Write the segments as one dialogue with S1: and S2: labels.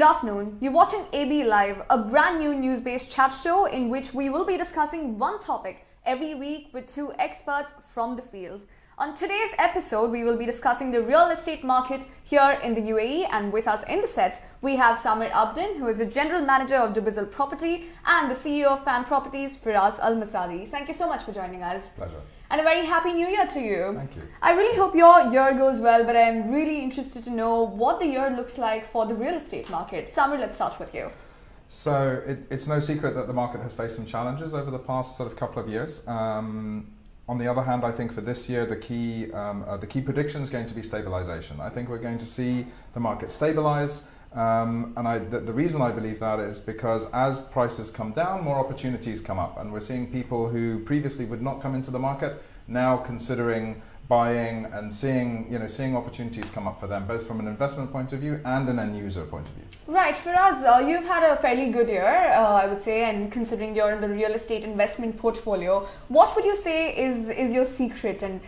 S1: Good afternoon. You're watching AB Live, a brand new news-based chat show in which we will be discussing one topic every week with two experts from the field. On today's episode, we will be discussing the real estate market here in the UAE, and with us in the sets, we have Samer Abdin, who is the General Manager of Dubizzle Properties, and the CEO of Fan Properties, Firas Msaddi. Thank you so much for joining us.
S2: Pleasure.
S1: And a very happy new year to you.
S2: Thank you.
S1: I really hope your year goes well, but I'm really interested to know what the year looks like for the real estate market. Samer, let's start with you.
S2: So it's no secret that the market has faced some challenges over the past sort of couple of years. On the other hand, I think for this year, the key prediction is going to be stabilization. I think we're going to see the market stabilize. The reason I believe that is because as prices come down, more opportunities come up. And we're seeing people who previously would not come into the market now considering buying and seeing opportunities come up for them, both from an investment point of view and an end user point of view.
S1: Right, Firas, you've had a fairly good year, I would say, and considering you're in the real estate investment portfolio, what would you say is your secret? And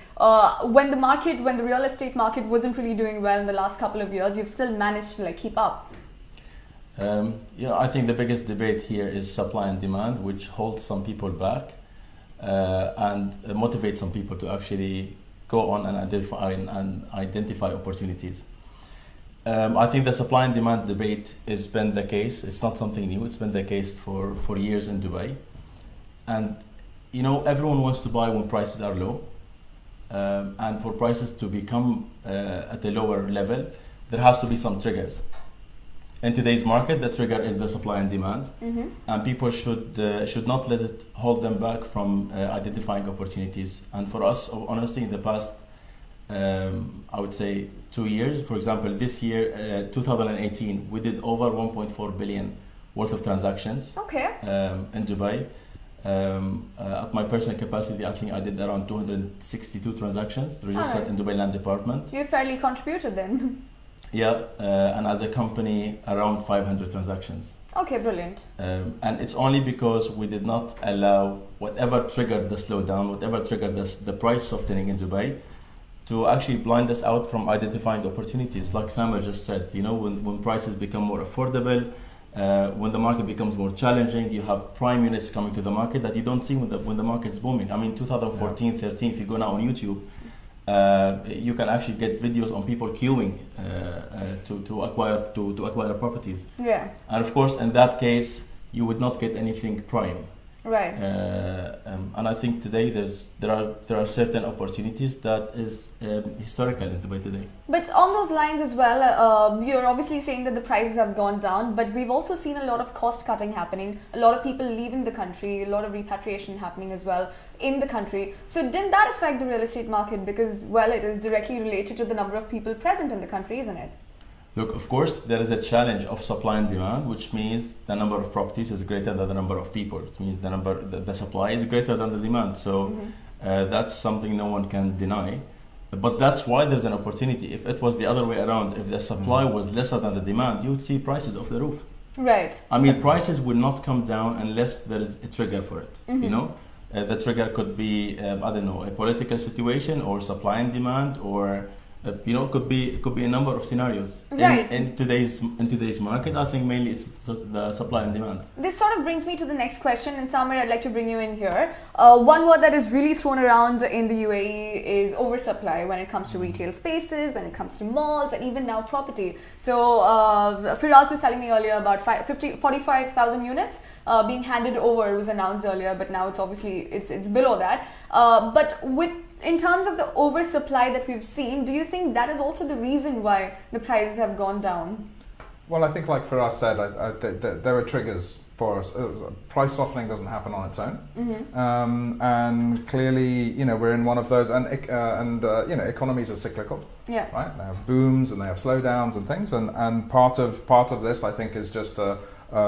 S1: when the real estate market wasn't really doing well in the last couple of years, you've still managed to keep up.
S3: I think the biggest debate here is supply and demand, which holds some people back and motivates some people to actually go on and identify opportunities. I think the supply and demand debate has been the case. It's not something new. It's been the case for years in Dubai. And, everyone wants to buy when prices are low. And for prices to become at a lower level, there has to be some triggers. In today's market, the trigger is the supply and demand. Mm-hmm. And people should not let it hold them back from identifying opportunities. And for us, honestly, in the past, I would say 2 years, for example, this year, 2018, we did over 1.4 billion worth of transactions.
S1: Okay.
S3: In Dubai. At my personal capacity, I think I did around 262 transactions registered in Dubai Land Department.
S1: You fairly contributed then.
S3: Yeah, and as a company, around 500 transactions.
S1: Okay, brilliant.
S3: And it's only because we did not allow whatever triggered the slowdown, whatever triggered the price softening in Dubai, to actually blind us out from identifying opportunities. Like Samer just said, when prices become more affordable, when the market becomes more challenging, you have prime units coming to the market that you don't see when the market's booming. I mean, 2014, 13, if you go now on YouTube, you can actually get videos on people queuing to acquire properties.
S1: Yeah.
S3: And of course, in that case, you would not get anything prime.
S1: Right.
S3: And I think today there are certain opportunities that is historical in Dubai today.
S1: But on those lines as well, you're obviously saying that the prices have gone down, but we've also seen a lot of cost cutting happening, a lot of people leaving the country, a lot of repatriation happening as well in the country. So didn't that affect the real estate market? Because, well, it is directly related to the number of people present in the country, isn't it?
S3: Look, of course, there is a challenge of supply and demand, which means the number of properties is greater than the number of people. It means the supply is greater than the demand. So that's something no one can deny. But that's why there's an opportunity. If it was the other way around, if the supply was lesser than the demand, you would see prices off the roof.
S1: Right.
S3: I mean, prices will not come down unless there is a trigger for it. Mm-hmm. The trigger could be, a political situation or supply and demand or could be a number of scenarios.
S1: Right.
S3: In today's market, I think mainly it's the supply and demand.
S1: This sort of brings me to the next question, and Samer, I'd like to bring you in here. One word that is really thrown around in the UAE is oversupply when it comes to retail spaces, when it comes to malls, and even now property. So Firas was telling me earlier about 45,000 units being handed over. It was announced earlier, but now it's below that. But in terms of the oversupply that we've seen, do you think that is also the reason why the prices have gone down?
S2: Well, I think like Firas said, there are triggers for us. Price softening doesn't happen on its own. Mm-hmm. And clearly, we're in one of those, and economies are cyclical.
S1: Yeah.
S2: Right? They have booms and they have slowdowns and things, and part of this, I think, is just a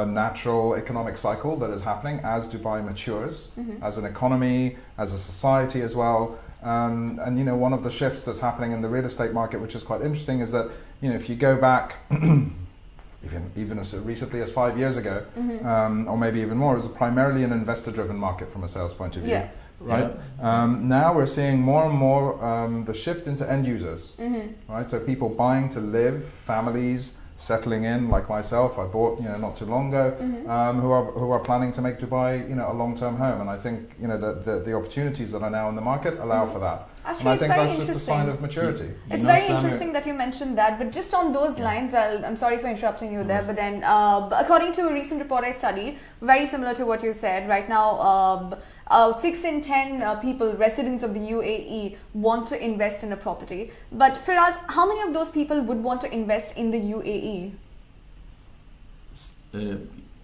S2: natural economic cycle that is happening as Dubai matures, mm-hmm. as an economy, as a society as well. And one of the shifts that's happening in the real estate market, which is quite interesting, is that if you go back even as recently as 5 years ago, mm-hmm.
S1: or
S2: maybe even more, it was primarily an investor-driven market from a sales point of view.
S1: Yeah.
S2: Right. Now we're seeing more and more the shift into end users. Mm-hmm. Right. So people buying to live, families, settling in, like myself. I bought, not too long ago, who are planning to make Dubai, a long-term home. And I think, the opportunities that are now in the market allow for that.
S1: Actually,
S2: and I think that's just a
S1: interesting.
S2: sign of maturity.
S1: It's very interesting that you mentioned that, but just on those lines, I'm sorry for interrupting you there, but then according to a recent report I studied, very similar to what you said, right now 6 in 10 people, residents of the UAE, want to invest in a property. But Firas, how many of those people would want to invest in the UAE?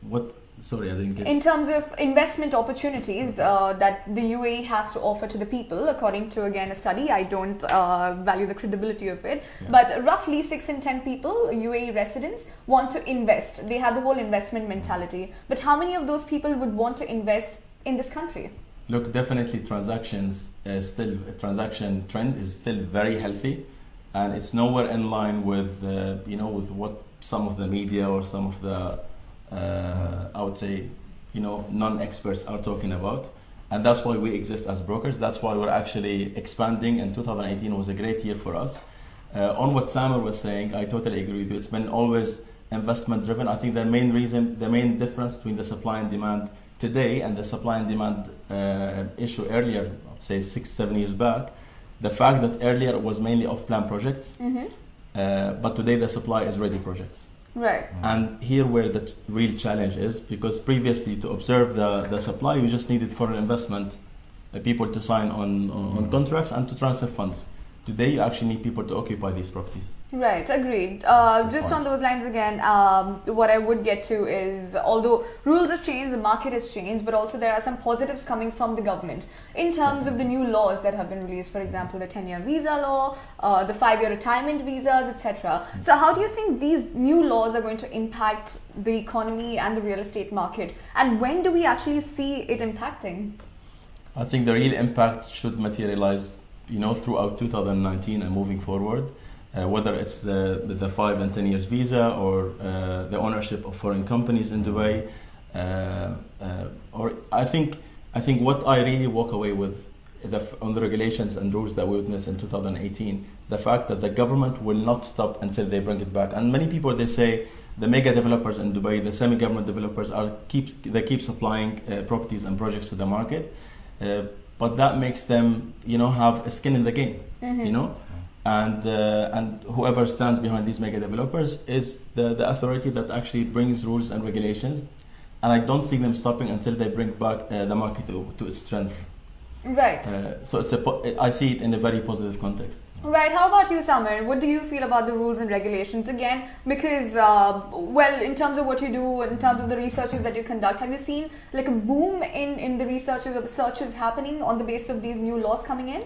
S3: What? Sorry, I didn't get.
S1: In terms of investment opportunities that the UAE has to offer to the people, according to, again, a study, I don't value the credibility of it, but roughly 6 in 10 people, UAE residents, want to invest. They have the whole investment mentality. But how many of those people would want to invest in this country?
S3: Look, definitely transaction trend is still very healthy, and it's nowhere in line with with what some of the media or some of the I would say non-experts are talking about. And that's why we exist as brokers. That's why we're actually expanding, and 2018 was a great year for us. On what Samer was saying, I totally agree with you. It's been always investment driven. I think the main difference between the supply and demand today and the supply and demand issue earlier, say 6-7 years back, the fact that earlier it was mainly off-plan projects, but today the supply is ready projects.
S1: Right.
S3: And here where the real challenge is, because previously to observe the supply, you just needed foreign investment, people to sign on contracts and to transfer funds. Today you actually need people to occupy these properties.
S1: Right, agreed. Just on those lines again, what I would get to is, although rules have changed, the market has changed, but also there are some positives coming from the government in terms of the new laws that have been released, for example, the 10-year visa law, the 5-year retirement visas, etc. So how do you think these new laws are going to impact the economy and the real estate market? And when do we actually see it impacting?
S3: I think the real impact should materialize throughout 2019 and moving forward, whether it's the 5 and 10 years visa or the ownership of foreign companies in Dubai, or I think what I really walk away with on the regulations and rules that we witnessed in 2018, the fact that the government will not stop until they bring it back. And many people, they say the mega developers in Dubai, the semi-government developers keep supplying properties and projects to the market. But that makes them, have a skin in the game, and whoever stands behind these mega developers is the authority that actually brings rules and regulations, and I don't see them stopping until they bring back the market to its strength.
S1: Right.
S3: So I see it in a very positive context.
S1: Right. How about you, Samer? What do you feel about the rules and regulations? Again, because, in terms of what you do, in terms of the researches that you conduct, have you seen like a boom in the researches or the searches happening on the basis of these new laws coming in?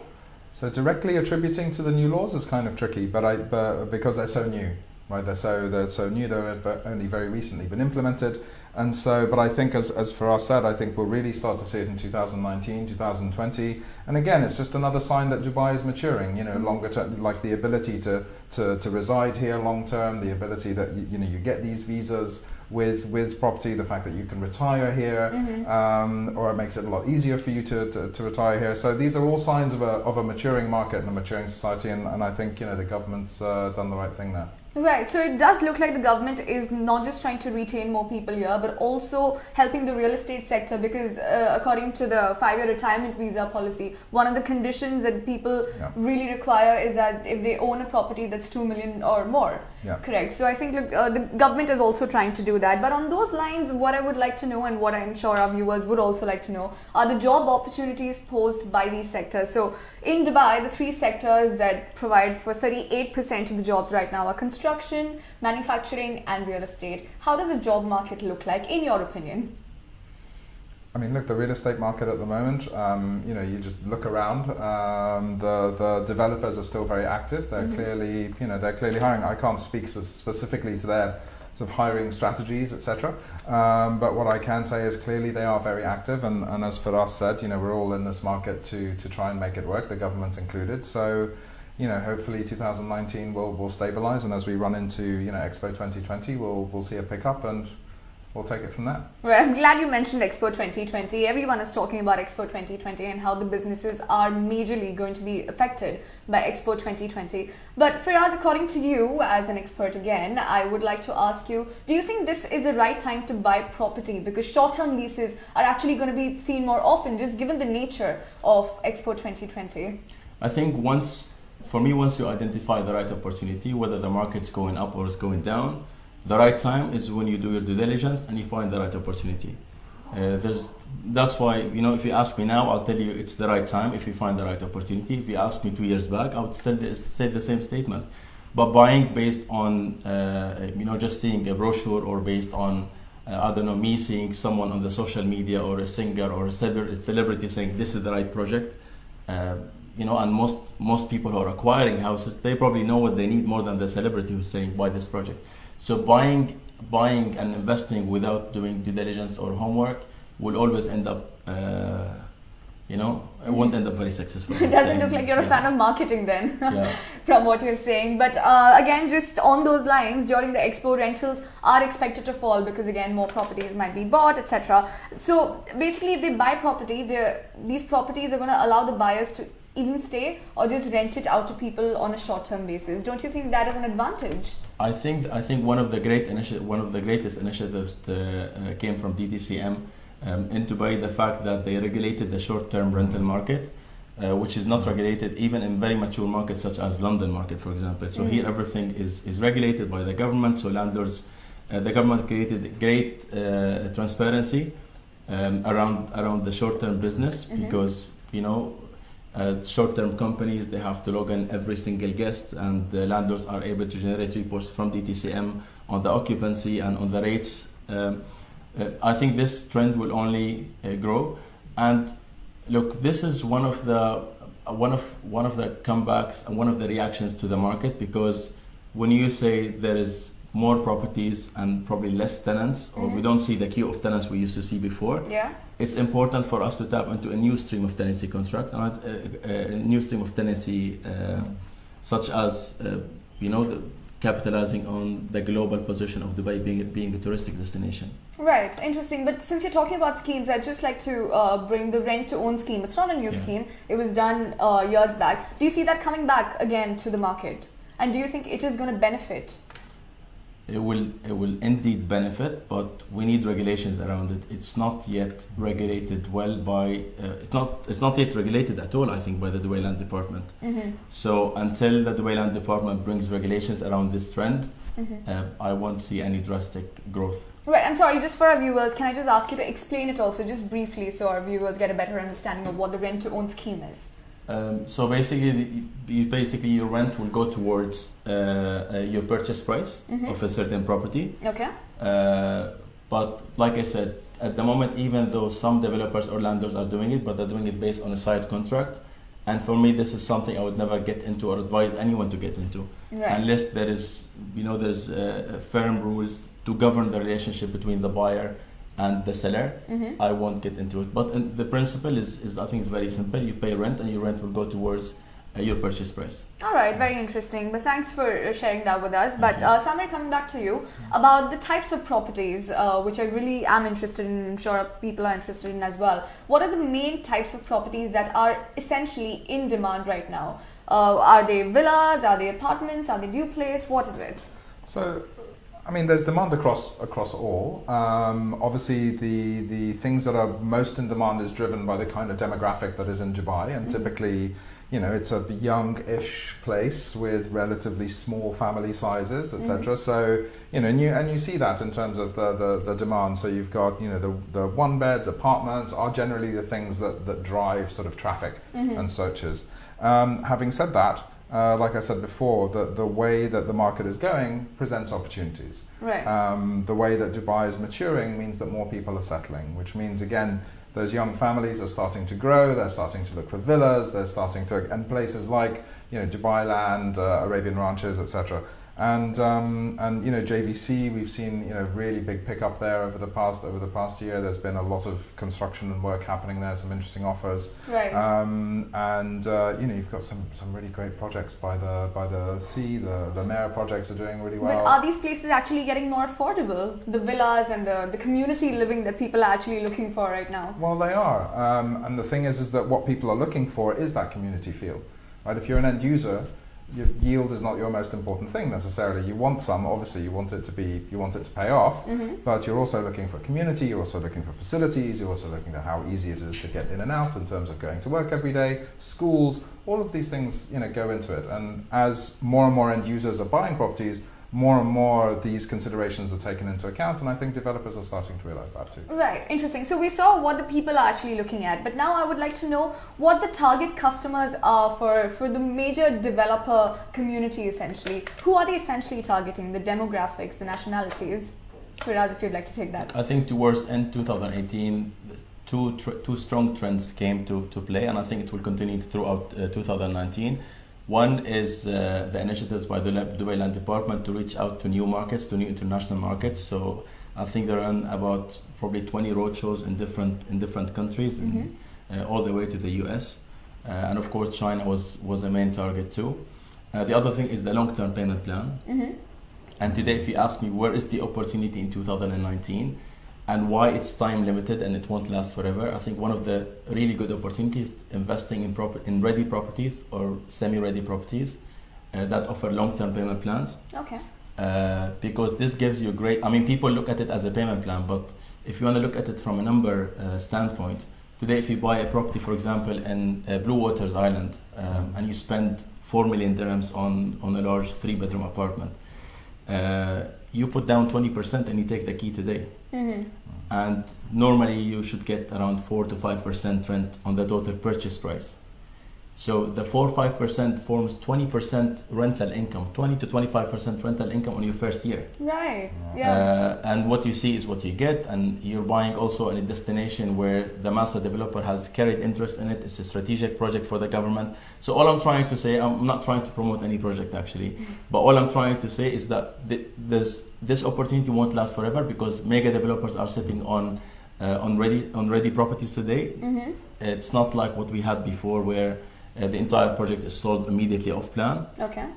S2: So directly attributing to the new laws is kind of tricky, but because they're so new, right? They're so new. They've only very recently been implemented, and so. But I think, as Firas said, I think we'll really start to see it in 2019, 2020. And again, it's just another sign that Dubai is maturing. Longer term, like the ability to reside here long term, the ability that you get these visas with property, the fact that you can retire here, or it makes it a lot easier for you to retire here. So these are all signs of a maturing market and a maturing society, and I think the government's done the right thing there.
S1: Right, so it does look like the government is not just trying to retain more people here, but also helping the real estate sector, because according to the 5-year retirement visa policy, one of the conditions that people really require is that if they own a property that's 2 million or more. Correct. So I think the government is also trying to do that. But on those lines, what I would like to know, and what I'm sure our viewers would also like to know, are the job opportunities posed by these sectors. So in Dubai, the 3 sectors that provide for 38% of the jobs right now are construction, manufacturing and real estate. How does the job market look like, in your opinion?
S2: I mean, look, the real estate market at the moment, you just look around, the developers are still very active. They're clearly, they're clearly hiring. I can't speak specifically to their sort of hiring strategies, etc. But what I can say is clearly they are very active. And as Firas said, we're all in this market to try and make it work, the government included. So, hopefully 2019 will stabilize. And as we run into, Expo 2020, we'll see a pickup, and we'll take it from there.
S1: Well, I'm glad you mentioned Expo 2020. Everyone is talking about Expo 2020 and how the businesses are majorly going to be affected by Expo 2020. But Firas, according to you, as an expert again, I would like to ask you, do you think this is the right time to buy property? Because short-term leases are actually going to be seen more often, just given the nature of Expo 2020.
S3: I think once you identify the right opportunity, whether the market's going up or it's going down, the right time is when you do your due diligence and you find the right opportunity. That's why, you know, if you ask me now, I'll tell you it's the right time if you find the right opportunity. If you asked me 2 years back, I would still say the same statement. But buying based on, you know, just seeing a brochure, or based on, I don't know, me seeing someone on the social media or a singer or a celebrity saying this is the right project, you know, and most people who are acquiring houses, they probably know what they need more than the celebrity who's saying buy this project. So buying and investing without doing due diligence or homework will always end up, you know, it won't end up very successful.
S1: It doesn't look like you're a fan of marketing then,
S3: yeah.
S1: From what you're saying. But again, just on those lines, during the Expo, rentals are expected to fall because again, more properties might be bought, etc. So basically, if they buy property, these properties are going to allow the buyers to even stay or just rent it out to people on a short-term basis. Don't you think that is an advantage? I think
S3: one of the greatest initiatives came from DTCM in Dubai, the fact that they regulated the short-term rental market, which is not regulated even in very mature markets such as London market, for example. So here everything is regulated by the government. So landlords, the government created great transparency around the short-term business, because, you know, short-term companies, they have to log in every single guest, and the landlords are able to generate reports from DTCM on the occupancy and on the rates. I think this trend will only grow. And look, this is one of the comebacks and one of the reactions to the market, because when you say there is more properties and probably less tenants, or we don't see the queue of tenants we used to see before, it's important for us to tap into a new stream of tenancy contract, a new stream of tenancy, such as, you know, capitalizing on the global position of Dubai being a touristic destination.
S1: Right, interesting. But since you're talking about schemes, I'd just like to bring the rent-to-own scheme. It's not a new scheme. It was done years back. Do you see that coming back again to the market? And do you think it is going to benefit?
S3: It will indeed benefit, but we need regulations around it. It's not yet regulated well by, it's not yet regulated at all, I think, by the Dubai Land Department. So until the Dubai Land Department brings regulations around this trend, I won't see any drastic growth.
S1: Right, I'm sorry, just for our viewers, can I just ask you to explain it also, just briefly, so our viewers get a better understanding of what the rent-to-own scheme is?
S3: So basically, your rent will go towards your purchase price of a certain property.
S1: Okay.
S3: But like I said, at the moment, even though some developers or landlords are doing it, but they're doing it based on a side contract. And for me, this is something I would never get into or advise anyone to get into, unless there is, you know, there's firm rules to govern the relationship between the buyer and the seller. I won't get into it. But the principle is I think it's very simple. You pay rent, and your rent will go towards your purchase price.
S1: All right, very interesting. But thanks for sharing that with us. But Samer, coming back to you about the types of properties, which I really am interested in, I'm sure people are interested in as well. What are the main types of properties that are essentially in demand right now? Are they villas? Are they apartments? Are they duplex? What is it?
S2: So, I mean, there's demand across all. Obviously, the things that are most in demand is driven by the kind of demographic that is in Dubai, and typically, you know, it's a young-ish place with relatively small family sizes, etc. So, you know, and you see that in terms of the demand. So you've got, you know, the one-beds, apartments are generally the things that drive sort of traffic and searches. Having said that, like I said before, the way that the market is going presents opportunities.
S1: Right.
S2: The way that Dubai is maturing means that more people are settling, which means, again, those young families are starting to grow, they're starting to look for villas, they're starting to, and places like, you know, Dubai Land, Arabian ranches, etc. And you know, JVC, we've seen, you know, really big pickup there over the past year. There's been a lot of construction and work happening there, some interesting offers.
S1: Right.
S2: And you know, you've got some really great projects by the sea. The Mera projects are doing really well.
S1: But are these places actually getting more affordable? The villas and the community living that people are actually looking for right now?
S2: Well, they are. And the thing is that what people are looking for is that community feel. Right? If you're an end user, yield is not your most important thing necessarily. You want some, obviously you want it to pay off, but you're also looking for community, you're also looking for facilities, you're also looking at how easy it is to get in and out in terms of going to work every day, schools, all of these things, you know, go into it. And as more and more end users are buying properties, more and more these considerations are taken into account, and I think developers are starting to realize that too.
S1: Right, interesting. So we saw what the people are actually looking at, but now I would like to know what the target customers are for the major developer community essentially. Who are they essentially targeting? The demographics, the nationalities? Firas, if you'd like to take that.
S3: I think towards end 2018, two strong trends came to play, and I think it will continue throughout 2019. One is the initiatives by the Dubai Land Department to reach out to new markets, to new international markets. So I think there are about probably 20 roadshows in different countries, all the way to the US. And of course, China was a main target too. The other thing is the long-term payment plan. And today, if you ask me where is the opportunity in 2019, and why it's time limited and it won't last forever, I think one of the really good opportunities investing in ready properties or semi-ready properties that offer long-term payment plans.
S1: Okay.
S3: Because this gives you great, I mean, people look at it as a payment plan, but if you want to look at it from a number standpoint, today if you buy a property, for example, in Blue Waters Island, and you spend 4 million dirhams on a large 3-bedroom apartment, you put down 20% and you take the key today. And normally you should get around 4 to 5% rent on the total purchase price. So the 4 or 5% forms 20% rental income, 20 to 25% rental income on your first year.
S1: Right, yeah.
S3: And what you see is what you get, and you're buying also in a destination where the master developer has carried interest in it. It's a strategic project for the government. So all I'm trying to say, I'm not trying to promote any project actually, but all I'm trying to say is that this opportunity won't last forever, because mega developers are sitting on ready properties today. It's not like what we had before, where the entire project is sold immediately off plan.
S1: Okay.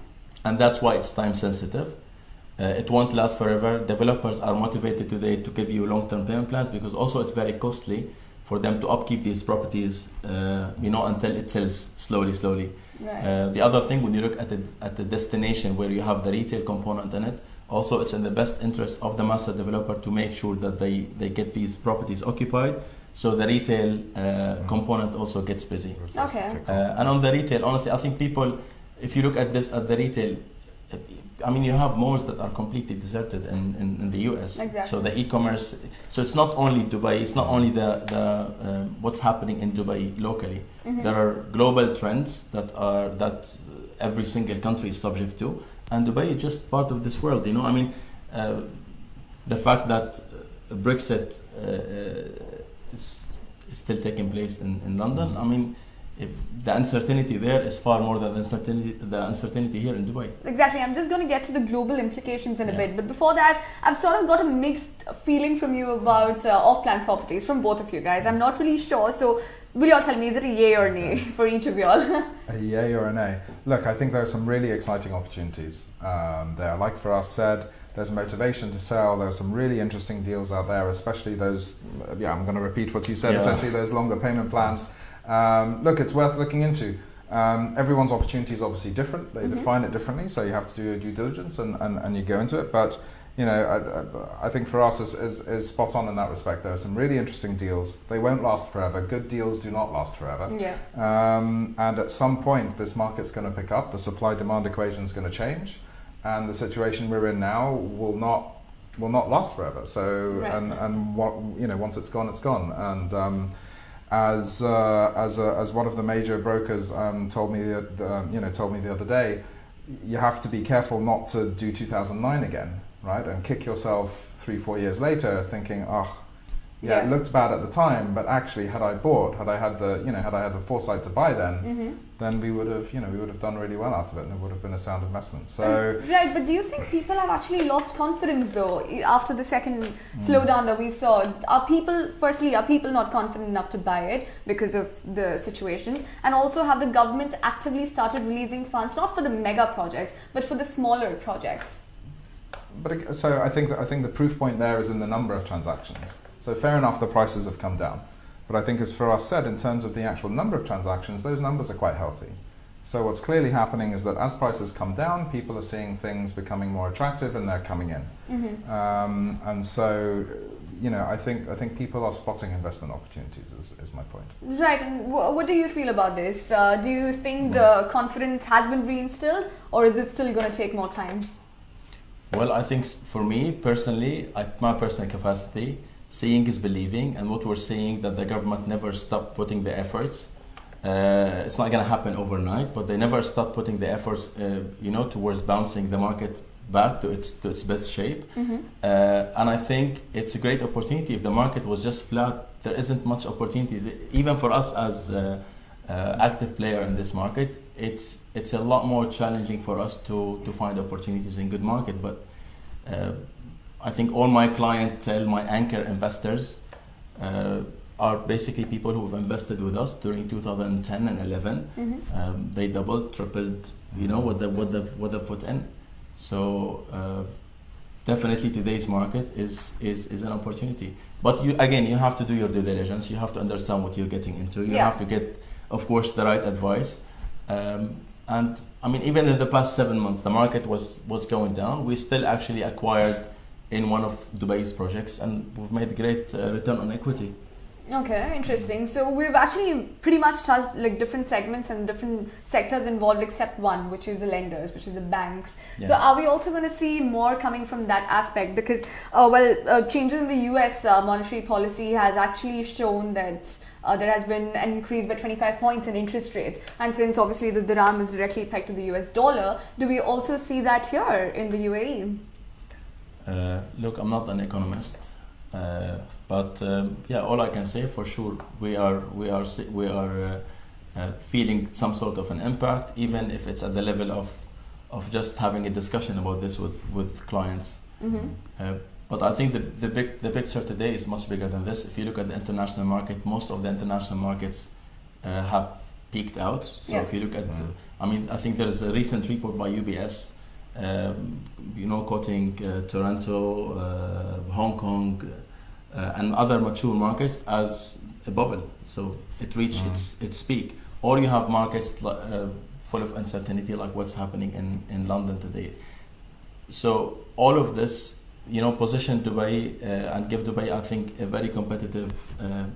S3: And that's why it's time sensitive. It won't last forever. Developers are motivated today to give you long-term payment plans, because also it's very costly for them to upkeep these properties, until it sells slowly.
S1: Right.
S3: The other thing, when you look at the destination where you have the retail component in it, also it's in the best interest of the master developer to make sure that they get these properties occupied. So the retail component also gets busy.
S1: Okay.
S3: And on the retail, honestly, I think people, if you look at this at the retail, I mean, you have malls that are completely deserted in the US.
S1: Exactly.
S3: So the e-commerce, so it's not only Dubai, it's not only the what's happening in Dubai locally. There are global trends that every single country is subject to, and Dubai is just part of this world. I mean, the fact that Brexit is still taking place in London. I mean, the uncertainty there is far more than the uncertainty here in Dubai.
S1: Exactly. I'm just going to get to the global implications in a bit. But before that, I've sort of got a mixed feeling from you about off-plan properties, from both of you guys. I'm not really sure. So will you all tell me, is it a yay or nay for each of you all?
S2: A yay or a nay? Look, I think there are some really exciting opportunities there. Like Firas said, there's motivation to sell. There's some really interesting deals out there, especially those, I'm going to repeat what you said, essentially those longer payment plans. Look, it's worth looking into. Everyone's opportunity is obviously different. They define it differently, so you have to do your due diligence and you go into it. But I think for us is spot on in that respect. There are some really interesting deals. They won't last forever. Good deals do not last forever. Yeah. And at some point, this market's going to pick up. The supply-demand equation is going to change, and the situation we're in now will not last forever. So and what once it's gone, it's gone. And as one of the major brokers told me the other day, you have to be careful not to do 2009 again, right? And kick yourself 3-4 years later thinking, Yeah, it looked bad at the time, but actually, had I bought, had I had the foresight to buy then we would have done really well out of it, and it would have been a sound investment. So
S1: right, but do you think people have actually lost confidence though after the second slowdown that we saw? Are people not confident enough to buy it because of the situations, and also have the government actively started releasing funds not for the mega projects but for the smaller projects?
S2: But so I think the proof point there is in the number of transactions. So fair enough, the prices have come down. But I think as Firas said, in terms of the actual number of transactions, those numbers are quite healthy. So what's clearly happening is that as prices come down, people are seeing things becoming more attractive and they're coming in. And so, I think people are spotting investment opportunities is my point.
S1: Right, and what do you feel about this? Do you think the confidence has been reinstilled, or is it still going to take more time?
S3: Well, I think for me personally, at my personal capacity, seeing is believing, and what we're seeing that the government never stopped putting the efforts. It's not going to happen overnight, but they never stopped putting the efforts, towards bouncing the market back to its best shape. And I think it's a great opportunity. If the market was just flat, there isn't much opportunities. Even for us as active player in this market, it's a lot more challenging for us to find opportunities in good market. But I think all my clientele, my anchor investors, are basically people who have invested with us during 2010 and 11. They doubled, tripled, what they've put in. So definitely today's market is an opportunity. But you have to do your due diligence. You have to understand what you're getting into. You have to get, of course, the right advice. And I mean, even in the past 7 months, the market was going down. We still actually acquired in one of Dubai's projects, and we've made great return on equity.
S1: Okay, interesting. So we've actually pretty much touched like different segments and different sectors involved except one, which is the lenders, which is the banks. Yeah. So are we also going to see more coming from that aspect? Because changes in the US monetary policy has actually shown that there has been an increase by 25 points in interest rates, and since obviously the dirham is directly affected the US dollar, do we also see that here in the UAE?
S3: Look, I'm not an economist, but all I can say for sure, we are feeling some sort of an impact, even if it's at the level of just having a discussion about this with clients. But I think the picture today is much bigger than this. If you look at the international market, most of the international markets have peaked out. So if you look at, I think there's a recent report by UBS. Quoting Toronto, Hong Kong, and other mature markets as a bubble. So it reached its peak. Or you have markets full of uncertainty, like what's happening in London today. So all of this, position Dubai and give Dubai, I think, a very competitive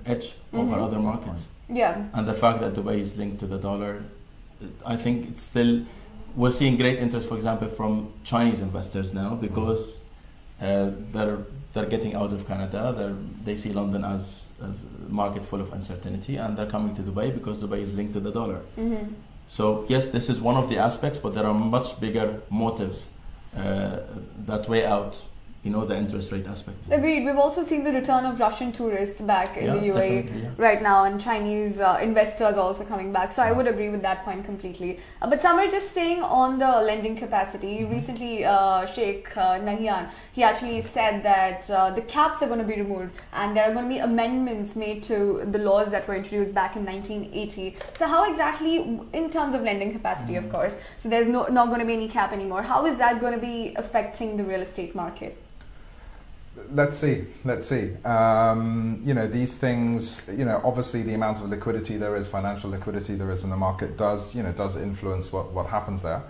S3: edge over other markets.
S1: Yeah.
S3: And the fact that Dubai is linked to the dollar, I think it's still. We're seeing great interest, for example, from Chinese investors now, because they're getting out of Canada. They see London as a market full of uncertainty, and they're coming to Dubai because Dubai is linked to the dollar. So yes, this is one of the aspects, but there are much bigger motives that weigh out the interest rate aspect.
S1: Agreed. We've also seen the return of Russian tourists back in the UAE right now, and Chinese investors also coming back. So I would agree with that point completely. But Samer, just staying on the lending capacity, recently Sheikh Nahyan, he actually said that the caps are going to be removed and there are going to be amendments made to the laws that were introduced back in 1980. So how exactly, in terms of lending capacity, of course, so there's not going to be any cap anymore. How is that going to be affecting the real estate market?
S2: Let's see. These things, obviously the amount of liquidity there is, financial liquidity there is in the market does influence what happens there,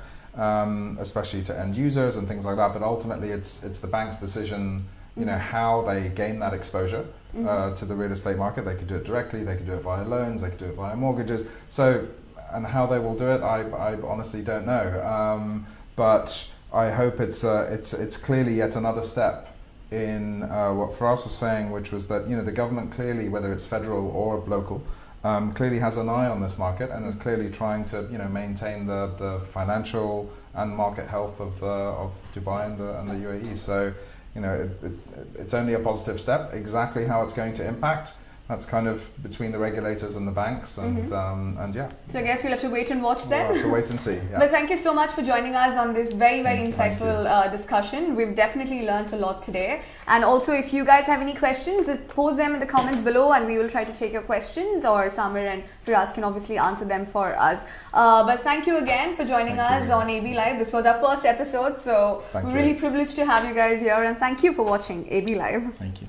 S2: especially to end users and things like that. But ultimately it's the bank's decision, how they gain that exposure to the real estate market. They could do it directly, they could do it via loans, they could do it via mortgages. So, and how they will do it, I honestly don't know. But I hope it's clearly yet another step in what Firas was saying, which was that the government clearly, whether it's federal or local, clearly has an eye on this market and is clearly trying to maintain the financial and market health of Dubai and the UAE. So, you know, it's only a positive step. Exactly how it's going to impact, that's kind of between the regulators and the banks, and yeah.
S1: So I guess we'll have to wait and watch then.
S2: We'll have to wait and see. Yeah.
S1: But thank you so much for joining us on this very insightful discussion. We've definitely learned a lot today. And also, if you guys have any questions, post them in the comments below, and we will try to take your questions, or Samer and Firas can obviously answer them for us. But thank you again for joining us on AB Live. This was our first episode, so we're really privileged to have you guys here, and thank you for watching AB Live.
S3: Thank you.